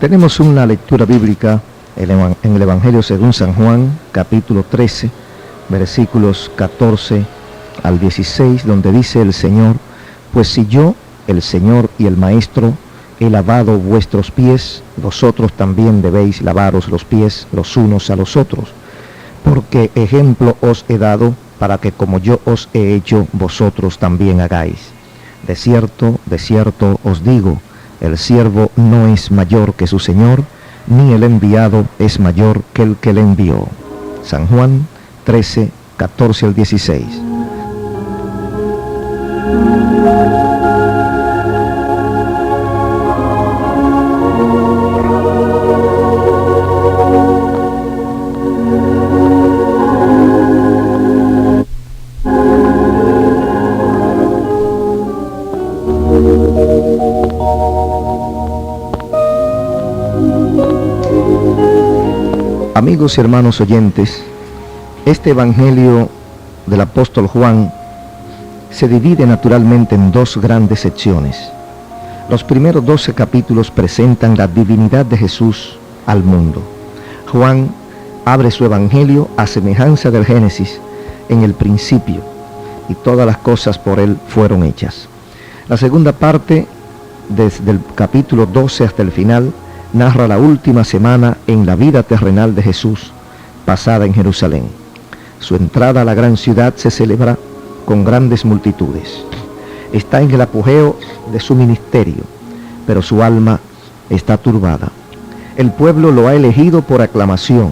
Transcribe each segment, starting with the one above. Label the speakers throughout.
Speaker 1: Tenemos una lectura bíblica en el Evangelio según San Juan, capítulo 13, versículos 14 al 16, donde dice el Señor: pues si yo, el Señor y el Maestro, he lavado vuestros pies, vosotros también debéis lavaros los pies los unos a los otros, porque ejemplo os he dado para que como yo os he hecho, vosotros también hagáis. De cierto os digo, el siervo no es mayor que su Señor, ni el enviado es mayor que el que le envió. San Juan 13, 14 al 16. Amigos y hermanos oyentes, este Evangelio del apóstol Juan se divide naturalmente en dos grandes secciones. Los primeros 12 capítulos presentan la divinidad de Jesús al mundo. Juan abre su Evangelio a semejanza del Génesis: en el principio, y todas las cosas por él fueron hechas. La segunda parte, desde el capítulo 12 hasta el final, narra la última semana en la vida terrenal de Jesús, pasada en Jerusalén. Su entrada a la gran ciudad se celebra con grandes multitudes. Está en el apogeo de su ministerio, pero su alma está turbada. El pueblo lo ha elegido por aclamación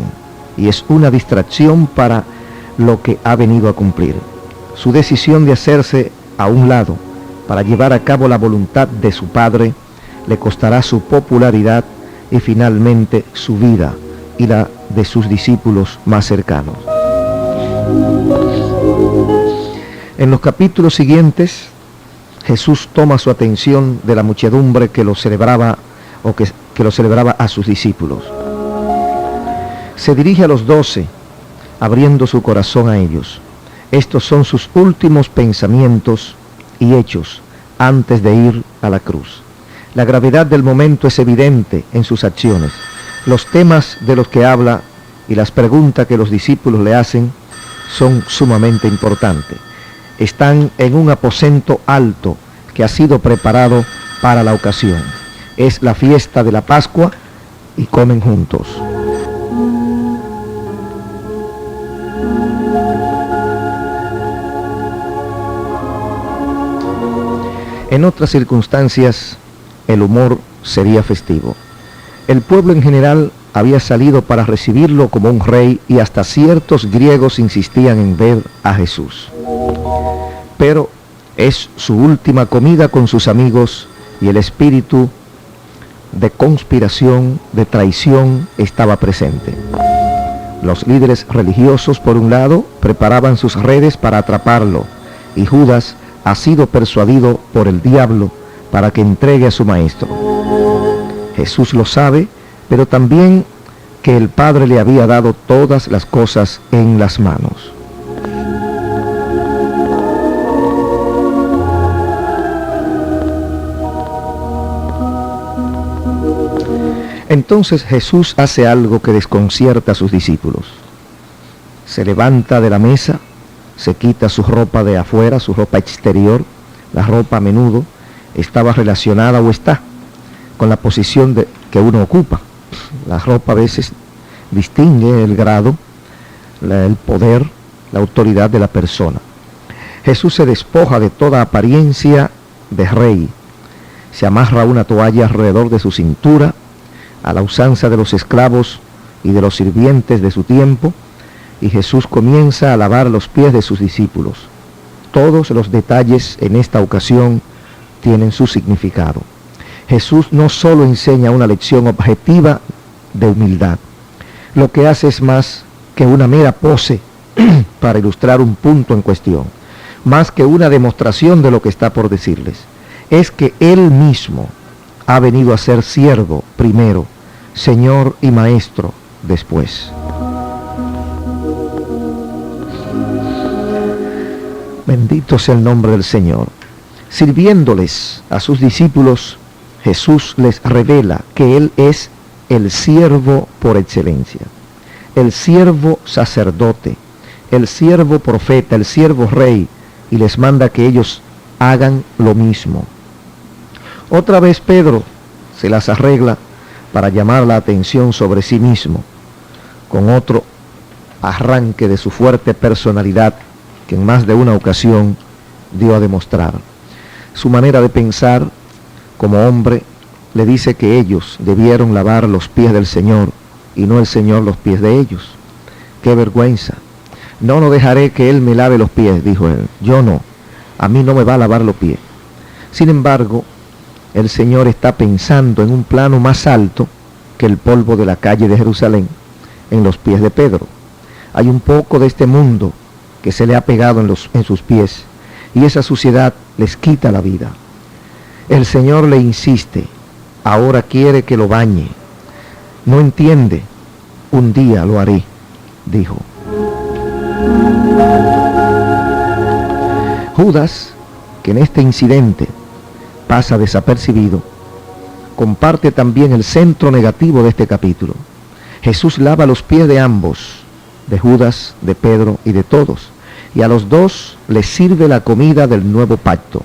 Speaker 1: y es una distracción para lo que ha venido a cumplir. Su decisión de hacerse a un lado para llevar a cabo la voluntad de su Padre le costará su popularidad y finalmente su vida y la de sus discípulos más cercanos. En los capítulos siguientes, Jesús toma su atención de la muchedumbre que lo celebraba que lo celebraba a sus discípulos. Se dirige a los 12, abriendo su corazón a ellos. Estos son sus últimos pensamientos y hechos antes de ir a la cruz. La gravedad del momento es evidente en sus acciones. Los temas de los que habla y las preguntas que los discípulos le hacen son sumamente importantes. Están en un aposento alto que ha sido preparado para la ocasión. Es la fiesta de la Pascua y comen juntos. En otras circunstancias, el humor sería festivo. El pueblo en general había salido para recibirlo como un rey y hasta ciertos griegos insistían en ver a Jesús. Pero es su última comida con sus amigos y el espíritu de conspiración, de traición, estaba presente. Los líderes religiosos, por un lado, preparaban sus redes para atraparlo, y Judas ha sido persuadido por el diablo para que entregue a su maestro. Jesús lo sabe, pero también que el Padre le había dado todas las cosas en las manos. Entonces Jesús hace algo que desconcierta a sus discípulos. Se levanta de la mesa, se quita su ropa de afuera, su ropa exterior. La ropa a menudo estaba relacionada o está con la posición que uno ocupa. La ropa a veces distingue el grado, el poder, la autoridad de la persona. Jesús se despoja de toda apariencia de rey. Se amarra una toalla alrededor de su cintura, a la usanza de los esclavos y de los sirvientes de su tiempo, y Jesús comienza a lavar los pies de sus discípulos. Todos los detalles en esta ocasión tienen su significado. Jesús no solo enseña una lección objetiva de humildad, lo que hace es más que una mera pose para ilustrar un punto en cuestión, más que una demostración de lo que está por decirles. Es que Él mismo ha venido a ser siervo primero, Señor y Maestro después. Bendito sea el nombre del Señor. Sirviéndoles a sus discípulos, Jesús les revela que Él es el siervo por excelencia, el siervo sacerdote, el siervo profeta, el siervo rey, y les manda que ellos hagan lo mismo. Otra vez Pedro se las arregla para llamar la atención sobre sí mismo, con otro arranque de su fuerte personalidad que en más de una ocasión dio a demostrar. Su manera de pensar como hombre le dice que ellos debieron lavar los pies del Señor y no el Señor los pies de ellos. ¡Qué vergüenza! No dejaré que Él me lave los pies, dijo él. Yo no, a mí no me va a lavar los pies. Sin embargo, el Señor está pensando en un plano más alto que el polvo de la calle de Jerusalén en los pies de Pedro. Hay un poco de este mundo que se le ha pegado en sus pies, y esa suciedad les quita la vida. El Señor le insiste, ahora quiere que lo bañe. No entiende, un día lo haré, dijo. Judas, que en este incidente pasa desapercibido, comparte también el centro negativo de este capítulo. Jesús lava los pies de ambos, de Judas, de Pedro y de todos, y a los dos les sirve la comida del nuevo pacto.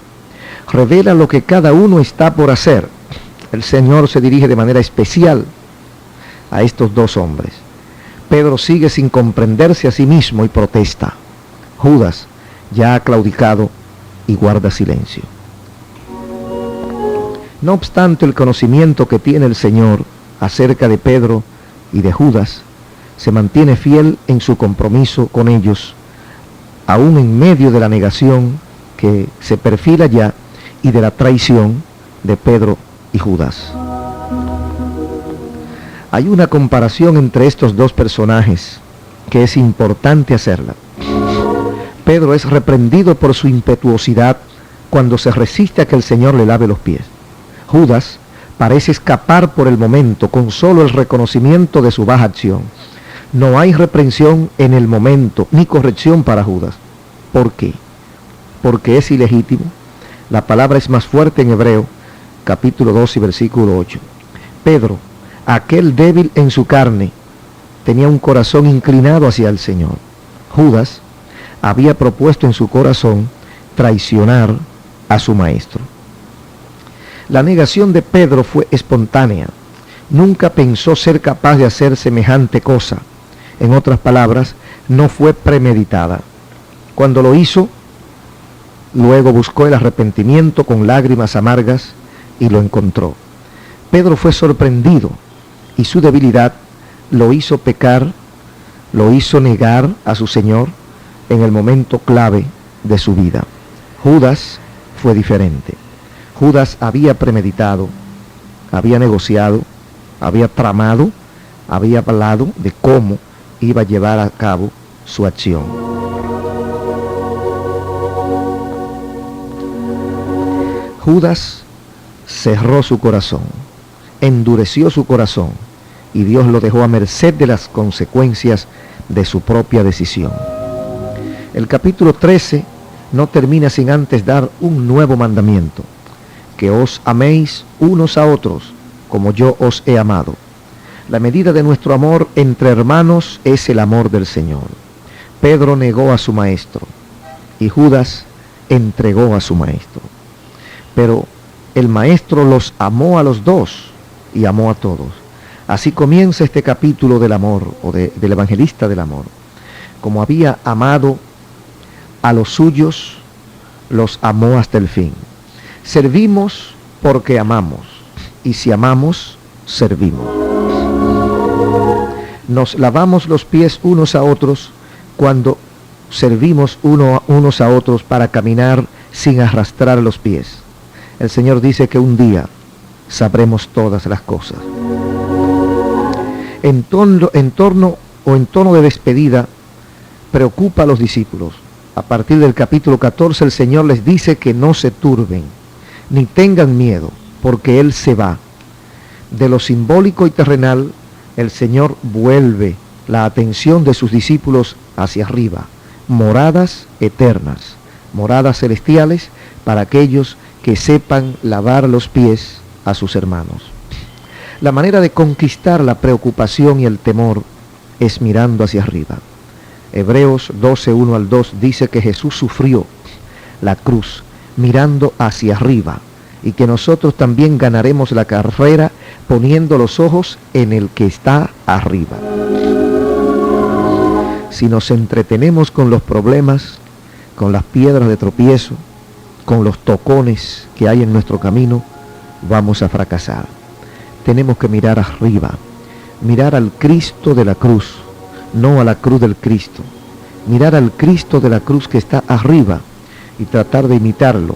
Speaker 1: Revela lo que cada uno está por hacer. El Señor se dirige de manera especial a estos dos hombres. Pedro sigue sin comprenderse a sí mismo y protesta. Judas ya ha claudicado y guarda silencio. No obstante el conocimiento que tiene el Señor acerca de Pedro y de Judas, se mantiene fiel en su compromiso con ellos, aún en medio de la negación que se perfila ya y de la traición de Pedro y Judas. Hay una comparación entre estos dos personajes que es importante hacerla. Pedro es reprendido por su impetuosidad cuando se resiste a que el Señor le lave los pies. Judas parece escapar por el momento con solo el reconocimiento de su baja acción. No hay reprensión en el momento, ni corrección para Judas. ¿Por qué? Porque es ilegítimo. La palabra es más fuerte en Hebreo, capítulo 2 y versículo 8. Pedro, aquel débil en su carne, tenía un corazón inclinado hacia el Señor. Judas había propuesto en su corazón traicionar a su maestro. La negación de Pedro fue espontánea. Nunca pensó ser capaz de hacer semejante cosa. En otras palabras, no fue premeditada. Cuando lo hizo, luego buscó el arrepentimiento con lágrimas amargas y lo encontró. Pedro fue sorprendido y su debilidad lo hizo pecar, lo hizo negar a su Señor en el momento clave de su vida. Judas fue diferente. Judas había premeditado, había negociado, había tramado, había hablado de cómo iba a llevar a cabo su acción. Judas cerró su corazón, endureció su corazón, y Dios lo dejó a merced de las consecuencias de su propia decisión. El capítulo 13 no termina sin antes dar un nuevo mandamiento: que os améis unos a otros como yo os he amado. La medida de nuestro amor entre hermanos es el amor del Señor. Pedro negó a su maestro y Judas entregó a su maestro. Pero el maestro los amó a los dos y amó a todos. Así comienza este capítulo del amor, o del evangelista del amor. Como había amado a los suyos, los amó hasta el fin. Servimos porque amamos, y si amamos, servimos. Nos lavamos los pies unos a otros cuando servimos unos a otros para caminar sin arrastrar los pies. El Señor dice que un día sabremos todas las cosas. En tono de despedida, preocupa a los discípulos. A partir del capítulo 14, el Señor les dice que no se turben, ni tengan miedo, porque Él se va. De lo simbólico y terrenal, el Señor vuelve la atención de sus discípulos hacia arriba. Moradas eternas, moradas celestiales para aquellos que sepan lavar los pies a sus hermanos. La manera de conquistar la preocupación y el temor es mirando hacia arriba. Hebreos 12, 1 al 2 dice que Jesús sufrió la cruz mirando hacia arriba y que nosotros también ganaremos la carrera poniendo los ojos en el que está arriba. Si nos entretenemos con los problemas, con las piedras de tropiezo, con los tocones que hay en nuestro camino, vamos a fracasar. Tenemos que mirar arriba, mirar al Cristo de la cruz, no a la cruz del Cristo. Mirar al Cristo de la cruz que está arriba y tratar de imitarlo,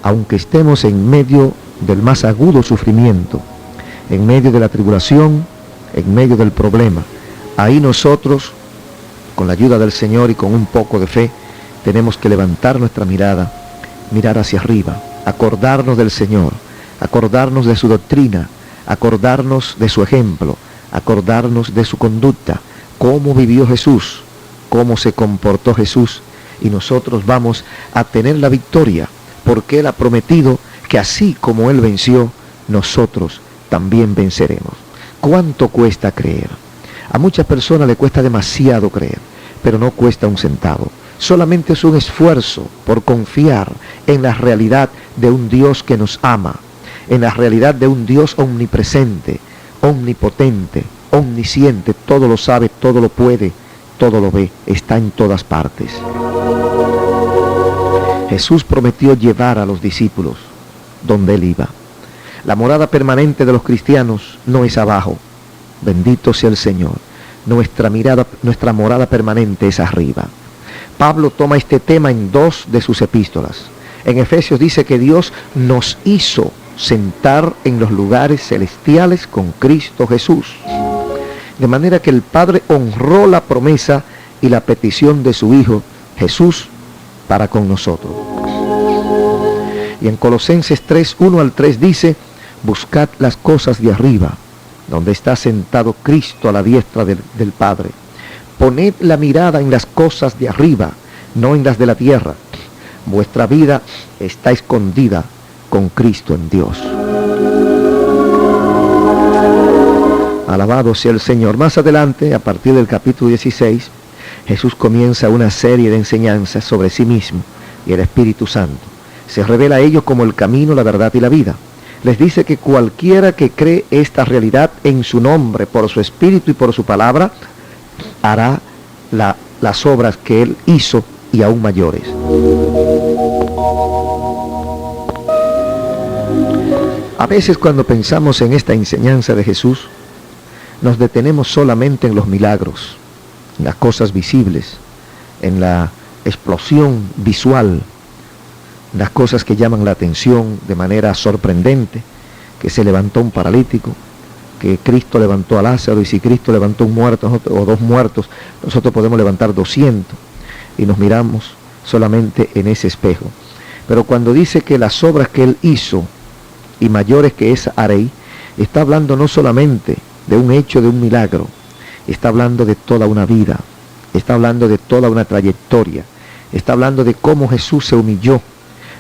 Speaker 1: aunque estemos en medio del más agudo sufrimiento, en medio de la tribulación, en medio del problema. Ahí nosotros, con la ayuda del Señor y con un poco de fe, tenemos que levantar nuestra mirada, mirar hacia arriba, acordarnos del Señor, acordarnos de su doctrina, acordarnos de su ejemplo, acordarnos de su conducta, cómo vivió Jesús, cómo se comportó Jesús, y nosotros vamos a tener la victoria, porque Él ha prometido que así como Él venció, nosotros también venceremos. ¿Cuánto cuesta creer? A muchas personas le cuesta demasiado creer, pero no cuesta un centavo. Solamente es un esfuerzo por confiar en la realidad de un Dios que nos ama, en la realidad de un Dios omnipresente, omnipotente, omnisciente, todo lo sabe, todo lo puede, todo lo ve, está en todas partes. Jesús prometió llevar a los discípulos donde Él iba. La morada permanente de los cristianos no es abajo. Bendito sea el Señor. Nuestra morada permanente es arriba. Pablo toma este tema en 2 de sus epístolas. En Efesios dice que Dios nos hizo sentar en los lugares celestiales con Cristo Jesús. De manera que el Padre honró la promesa y la petición de su Hijo, Jesús, para con nosotros. Y en Colosenses 3, 1 al 3 dice, buscad las cosas de arriba, donde está sentado Cristo a la diestra del Padre. Poned la mirada en las cosas de arriba, no en las de la tierra. Vuestra vida está escondida con Cristo en Dios. Alabado sea el Señor. Más adelante, a partir del capítulo 16, Jesús comienza una serie de enseñanzas sobre sí mismo y el Espíritu Santo. Se revela a ellos como el camino, la verdad y la vida. Les dice que cualquiera que cree esta realidad en su nombre, por su Espíritu y por su palabra, hará las obras que Él hizo y aún mayores. A veces cuando pensamos en esta enseñanza de Jesús, nos detenemos solamente en los milagros, en las cosas visibles, en la explosión visual, en las cosas que llaman la atención de manera sorprendente, que se levantó un paralítico, que Cristo levantó a Lázaro, y si Cristo levantó un muerto o 2 muertos, nosotros podemos levantar 200, y nos miramos solamente en ese espejo. Pero cuando dice que las obras que Él hizo, y mayores que esa haré, está hablando no solamente de un hecho, de un milagro, está hablando de toda una vida, está hablando de toda una trayectoria, está hablando de cómo Jesús se humilló,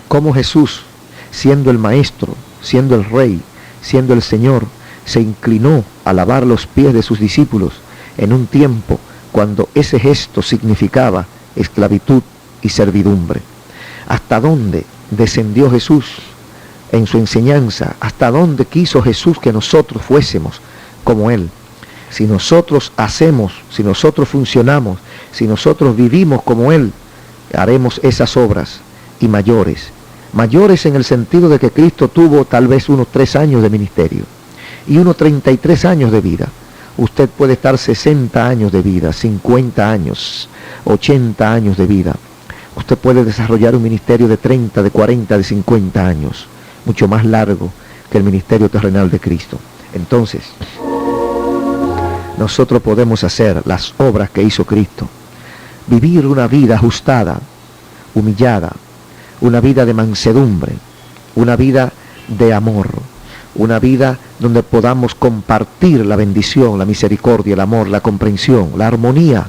Speaker 1: cómo Jesús, siendo el Maestro, siendo el Rey, siendo el Señor, se inclinó a lavar los pies de sus discípulos en un tiempo cuando ese gesto significaba esclavitud y servidumbre. ¿Hasta dónde descendió Jesús en su enseñanza? ¿Hasta dónde quiso Jesús que nosotros fuésemos como Él? Si nosotros hacemos, si nosotros funcionamos, si nosotros vivimos como Él, haremos esas obras y mayores. Mayores en el sentido de que Cristo tuvo tal vez unos 3 años de ministerio y unos 33 años de vida. Usted puede estar 60 años de vida, 50 años, 80 años de vida. Usted puede desarrollar un ministerio de 30, de 40, de 50 años, mucho más largo que el ministerio terrenal de Cristo. Entonces, nosotros podemos hacer las obras que hizo Cristo, vivir una vida ajustada, humillada, una vida de mansedumbre, una vida de amor, una vida donde podamos compartir la bendición, la misericordia, el amor, la comprensión, la armonía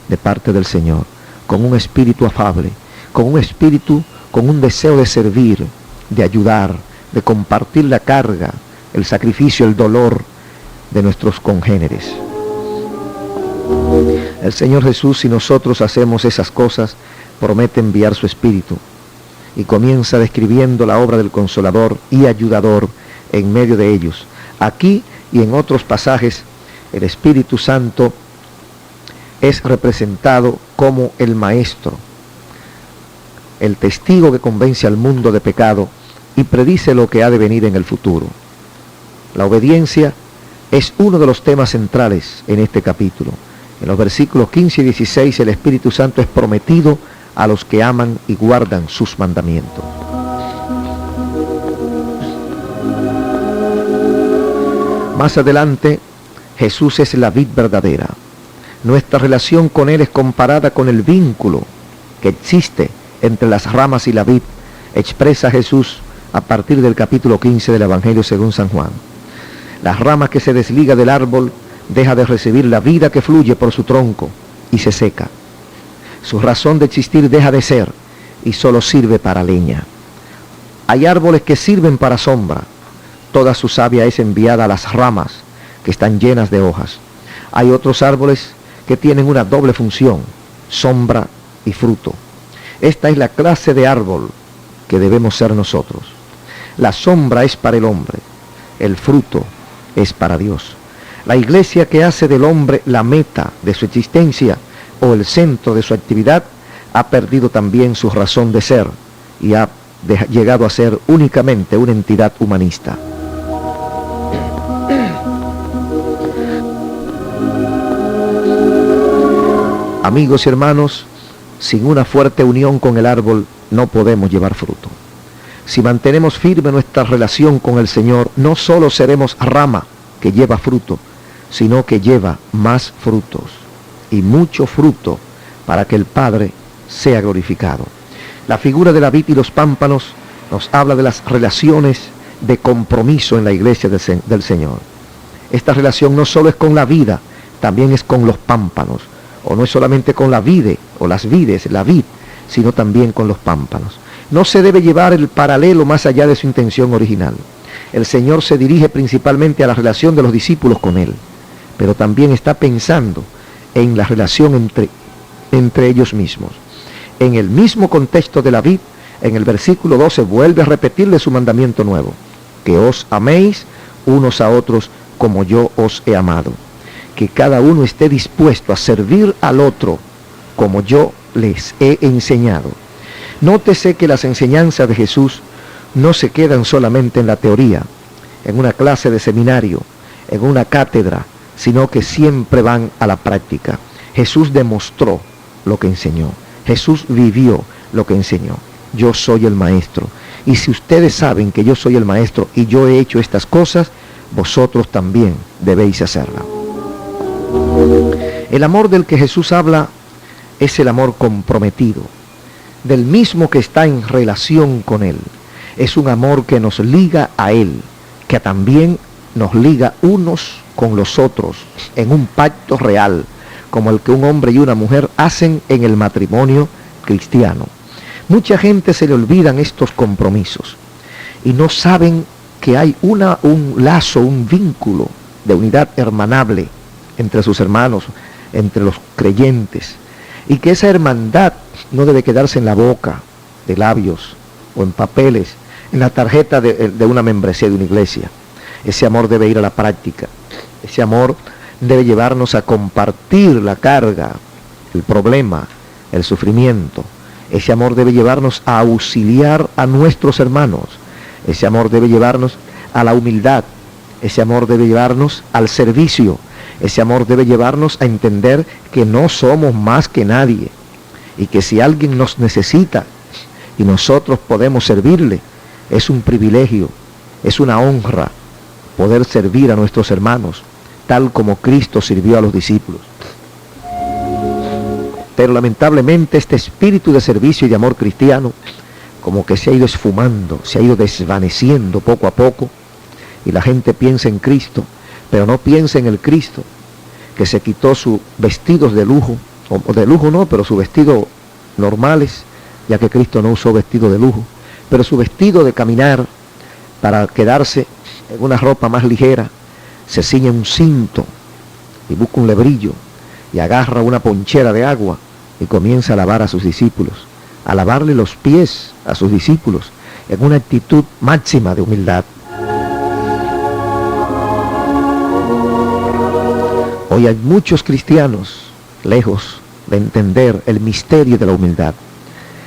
Speaker 1: de parte del Señor, con un espíritu afable, con un espíritu, con un deseo de servir, de ayudar, de compartir la carga, el sacrificio, el dolor de nuestros congéneres. El Señor Jesús, si nosotros hacemos esas cosas, promete enviar su Espíritu, y comienza describiendo la obra del Consolador y Ayudador en medio de ellos. Aquí y en otros pasajes, el Espíritu Santo es representado como el Maestro, el testigo que convence al mundo de pecado y predice lo que ha de venir en el futuro. La obediencia es uno de los temas centrales en este capítulo. En los versículos 15 y 16, el Espíritu Santo es prometido a los que aman y guardan sus mandamientos. Más adelante, Jesús es la vid verdadera. Nuestra relación con Él es comparada con el vínculo que existe entre las ramas y la vid, expresa Jesús a partir del capítulo 15 del Evangelio según San Juan. La rama que se desliga del árbol deja de recibir la vida que fluye por su tronco y se seca. Su razón de existir deja de ser y solo sirve para leña. Hay árboles que sirven para sombra. Toda su savia es enviada a las ramas que están llenas de hojas. Hay otros árboles que tienen una doble función, sombra y fruto. Esta es la clase de árbol que debemos ser nosotros. La sombra es para el hombre, el fruto es para Dios. La iglesia que hace del hombre la meta de su existencia o el centro de su actividad ha perdido también su razón de ser y ha llegado a ser únicamente una entidad humanista. Amigos y hermanos, sin una fuerte unión con el árbol no podemos llevar fruto. Si mantenemos firme nuestra relación con el Señor, no solo seremos rama que lleva fruto, sino que lleva más frutos y mucho fruto para que el Padre sea glorificado. La figura de la vid y los pámpanos nos habla de las relaciones de compromiso en la iglesia del Señor. Esta relación no solo es con la vida, también es con los pámpanos, o no es solamente con la vide o las vides, la vid, sino también con los pámpanos. No se debe llevar el paralelo más allá de su intención original. El Señor se dirige principalmente a la relación de los discípulos con Él, pero también está pensando en la relación entre ellos mismos. En el mismo contexto de la vid, en el versículo 12 vuelve a repetirle su mandamiento nuevo: que os améis unos a otros como yo os he amado. Que cada uno esté dispuesto a servir al otro como yo les he enseñado. Nótese que las enseñanzas de Jesús no se quedan solamente en la teoría, en una clase de seminario, en una cátedra, sino que siempre van a la práctica. Jesús demostró lo que enseñó. Jesús vivió lo que enseñó. Yo soy el maestro. Y si ustedes saben que yo soy el maestro y yo he hecho estas cosas, vosotros también debéis hacerlas. El amor del que Jesús habla es el amor comprometido, del mismo que está en relación con Él. Es un amor que nos liga a Él, que también nos liga unos con los otros en un pacto real, como el que un hombre y una mujer hacen en el matrimonio cristiano. Mucha gente se le olvidan estos compromisos y no saben que hay un lazo, un vínculo de unidad hermanable entre sus hermanos, entre los creyentes, y que esa hermandad no debe quedarse en la boca, de labios o en papeles, en la tarjeta de una membresía de una iglesia. Ese amor debe ir a la práctica. Ese amor debe llevarnos a compartir la carga, el problema, el sufrimiento. Ese amor debe llevarnos a auxiliar a nuestros hermanos. Ese amor debe llevarnos a la humildad. Ese amor debe llevarnos al servicio. Ese amor debe llevarnos a entender que no somos más que nadie y que si alguien nos necesita y nosotros podemos servirle, es un privilegio, es una honra poder servir a nuestros hermanos, tal como Cristo sirvió a los discípulos. Pero lamentablemente este espíritu de servicio y de amor cristiano como que se ha ido esfumando, se ha ido desvaneciendo poco a poco, y la gente piensa en Cristo, pero no piensa en el Cristo que se quitó sus vestidos de lujo, o de lujo no, pero sus vestidos normales, ya que Cristo no usó vestido de lujo, pero su vestido de caminar para quedarse en una ropa más ligera, se ciñe un cinto y busca un lebrillo y agarra una ponchera de agua y comienza a lavar a sus discípulos, a lavarle los pies a sus discípulos en una actitud máxima de humildad. Hoy hay muchos cristianos lejos de entender el misterio de la humildad,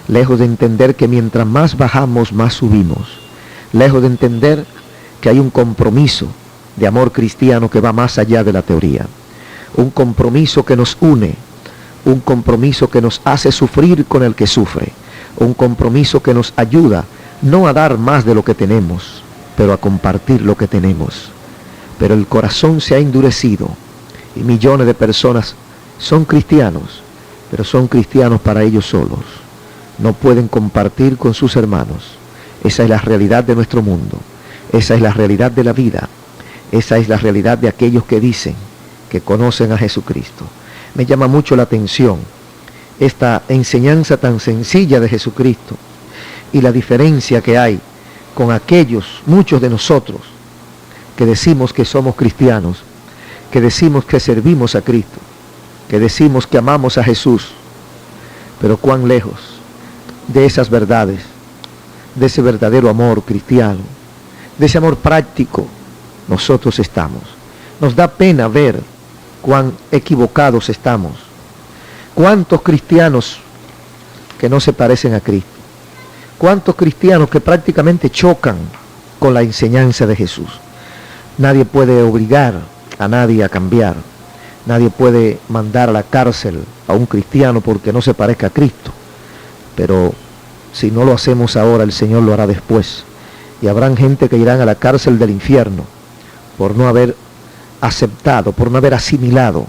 Speaker 1: lejos de entender que mientras más bajamos, más subimos, lejos de entender que hay un compromiso de amor cristiano que va más allá de la teoría, un compromiso que nos une, un compromiso que nos hace sufrir con el que sufre, un compromiso que nos ayuda no a dar más de lo que tenemos, pero a compartir lo que tenemos. Pero el corazón se ha endurecido y millones de personas son cristianos, pero son cristianos para ellos solos. No pueden compartir con sus hermanos. Esa es la realidad de nuestro mundo. Esa es la realidad de la vida. Esa es la realidad de aquellos que dicen que conocen a Jesucristo. Me llama mucho la atención esta enseñanza tan sencilla de Jesucristo y la diferencia que hay con aquellos, muchos de nosotros, que decimos que somos cristianos, que decimos que servimos a Cristo, que decimos que amamos a Jesús, pero cuán lejos de esas verdades, de ese verdadero amor cristiano, de ese amor práctico, nosotros estamos. Nos da pena ver cuán equivocados estamos. Cuántos cristianos que no se parecen a Cristo. Cuántos cristianos que prácticamente chocan con la enseñanza de Jesús. Nadie puede obligar a nadie a cambiar. Nadie puede mandar a la cárcel a un cristiano porque no se parezca a Cristo. Pero si no lo hacemos ahora, el Señor lo hará después. Y habrán gente que irán a la cárcel del infierno por no haber aceptado, por no haber asimilado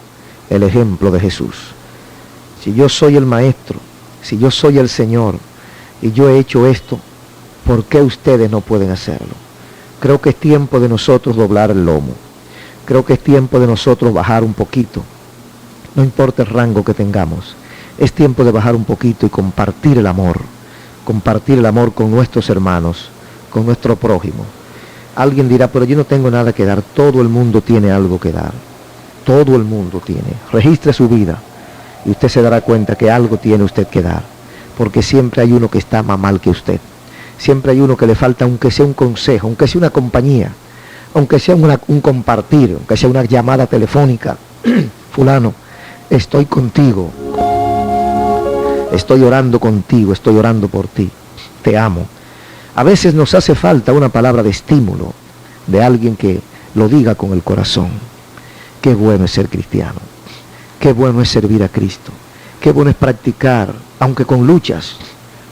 Speaker 1: el ejemplo de Jesús. Si yo soy el Maestro, si yo soy el Señor y yo he hecho esto, ¿por qué ustedes no pueden hacerlo? Creo que es tiempo de nosotros doblar el lomo. Creo que es tiempo de nosotros bajar un poquito. No importa el rango que tengamos. Es tiempo de bajar un poquito y compartir el amor. Compartir el amor con nuestros hermanos, con nuestro prójimo. Alguien dirá, pero yo no tengo nada que dar. Todo el mundo tiene algo que dar. Todo el mundo tiene. Registre su vida y usted se dará cuenta que algo tiene usted que dar. Porque siempre hay uno que está más mal que usted. Siempre hay uno que le falta, aunque sea un consejo, aunque sea una compañía, aunque sea un compartir, aunque sea una llamada telefónica. Fulano, estoy contigo. Estoy orando contigo, estoy orando por ti. Te amo. A veces nos hace falta una palabra de estímulo de alguien que lo diga con el corazón. Qué bueno es ser cristiano. Qué bueno es servir a Cristo. Qué bueno es practicar, aunque con luchas.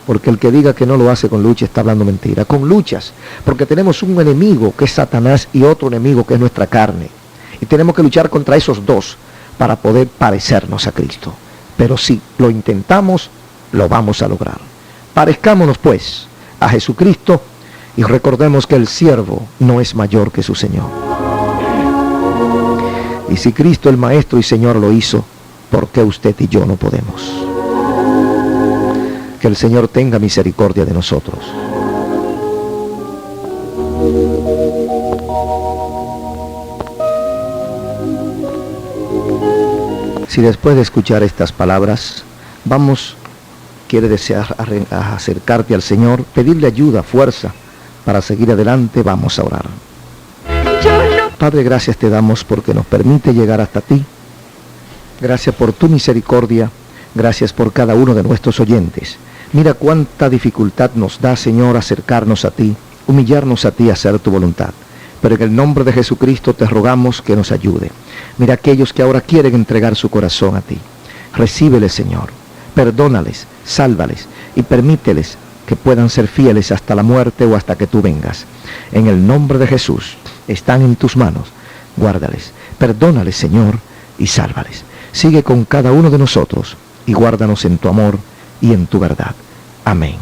Speaker 1: Porque el que diga que no lo hace con lucha está hablando mentira. Con luchas, porque tenemos un enemigo que es Satanás y otro enemigo que es nuestra carne. Y tenemos que luchar contra esos dos para poder parecernos a Cristo. Pero si lo intentamos, lo vamos a lograr. Parezcámonos pues a Jesucristo y recordemos que el siervo no es mayor que su Señor. Y si Cristo el Maestro y Señor lo hizo, ¿por qué usted y yo no podemos? Que el Señor tenga misericordia de nosotros. Si después de escuchar estas palabras, quiere desear acercarte al Señor, pedirle ayuda, fuerza, para seguir adelante, vamos a orar. Padre, gracias te damos porque nos permite llegar hasta ti. Gracias por tu misericordia, gracias por cada uno de nuestros oyentes. Mira cuánta dificultad nos da, Señor, acercarnos a ti, humillarnos a ti, hacer tu voluntad. Pero en el nombre de Jesucristo te rogamos que nos ayude. Mira aquellos que ahora quieren entregar su corazón a ti. Recíbeles, Señor. Perdónales, sálvales y permíteles que puedan ser fieles hasta la muerte o hasta que tú vengas. En el nombre de Jesús, están en tus manos. Guárdales, perdónales, Señor, y sálvales. Sigue con cada uno de nosotros y guárdanos en tu amor y en tu verdad. Amén.